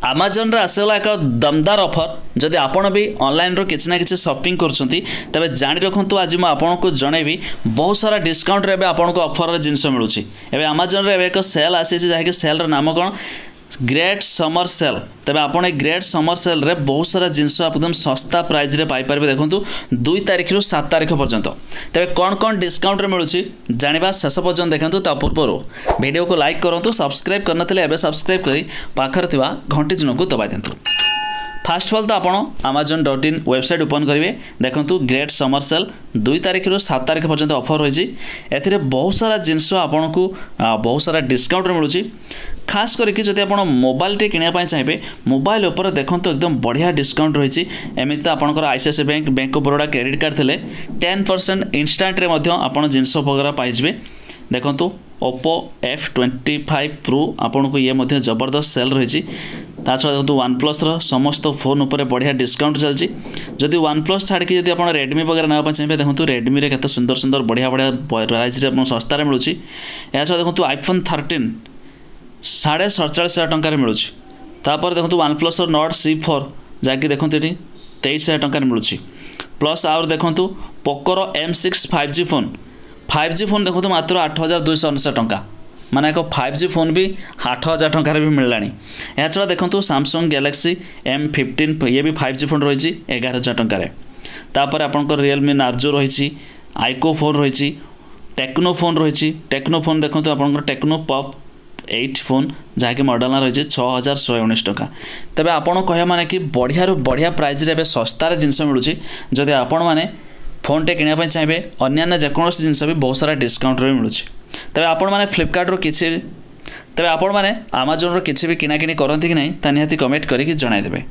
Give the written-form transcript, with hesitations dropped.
आमाजन आसगला एक दमदार ऑफर जदि आपण भी ऑनलाइन रो किसी ना किसी शॉपिंग करछंती तबे जानि रखंतु आज मैं आपन को जणेबी बहुत सारा डिस्काउंट रे आपन को ऑफर रे जिंस मिलुछि। एबे आमाजन रे एक सेल आसी छै जाहि सेल रो नाम कोन ग्रेट समर सेल। तबे आपण ए ग्रेट समर सेल रे बहुत सारा जिंस एकदम सस्ता प्राइस रे पाई परबे। देखंतु 2 तारिख रु 7 तारिख पर्यंत तबे कोन कोन डिस्काउंट रे मिलुछि जानिबा शेष पर्यंत देखंतु। ता पूर्व वीडियो को लाइक करंतु, सब्सक्राइब करनथले एबे सब्सक्राइब करी पाखर थिबा घंटी चिन्ह को दबाइ देंतु। फास्ट ऑफ ऑल तो आपण amazon.in वेबसाइट ओपन करेंगे। देखंतु ग्रेट समर सेल 2 तारिख रु 7 तारिख पर्यंत ऑफर होइछि। एथिरे बहुत सारा जिंस आपन को बहुत सारा डिस्काउंट रे मिलुछि। खास करके जदि आप मोबाइल टे किनिया पाई चाहिए मोबाइल ऊपर देखो एकदम बढ़िया डिस्काउंट रही। एमती तो आपंकर ICICI bank, bank of Baroda credit card थे 10% इनस्टांट रे मध्य आपण जिनस वगैरह पाइबे। देखो ओप्पो F25 Pro आपन को ये मध्य जबरदस्त सेल रही। छड़ा देखो वन प्लस समस्त फोन उपर बढ़िया डिस्काउंट चलती। जदि वन प्लस छाड़ी जब आप रेडमी वगैरह ना चाहिए देखो रेडमी रे केते सुंदर सुंदर बढ़िया बढ़िया प्राइस रे सस्तार मिलूँ। या छड़ा देखो आईफोन 13 47,500 टंकार मिलूँ। तापर देखो वन प्लस नॉट C4 जहाँकि देखो ये 23,000 टंकार मिलूँ। प्लस आउर देखो पोकोर M6 5G फोन देखो मात्र 8,299 टंका। माने एक 5G फोन भी 8,000 टंकार भी मिललानी। या छड़ा देखो सैमसंग गैलेक्सी M15 ये भी 5G फोन रही 11,000 टंकार। तापर आपन रियलमी नार्जो रही, आइको फोन रही, टेक्नो फोन रही। टेक्नो फोन देखो आपन टेक्नो पॉप 8 फोन जहाँकि मॉडल ना रही 6,119 टंका। तबे आपन कहया माने कि बढ़िया रो बढ़िया प्राइस रे सस्तार जिनस मिलूँ। जदि आपण माने फोन टे किनिया चाहिए अन्य जेकोसी जिनस भी बहुत सारा डिस्काउंट रे मिलूँ। तबे आपण माने फ्लिपकार्ट रो किछि तबे आपण माने amazon रो किछि भी किना किनी करंती कि नहीं ता निहाती कमेंट करिक जणाइ देबे।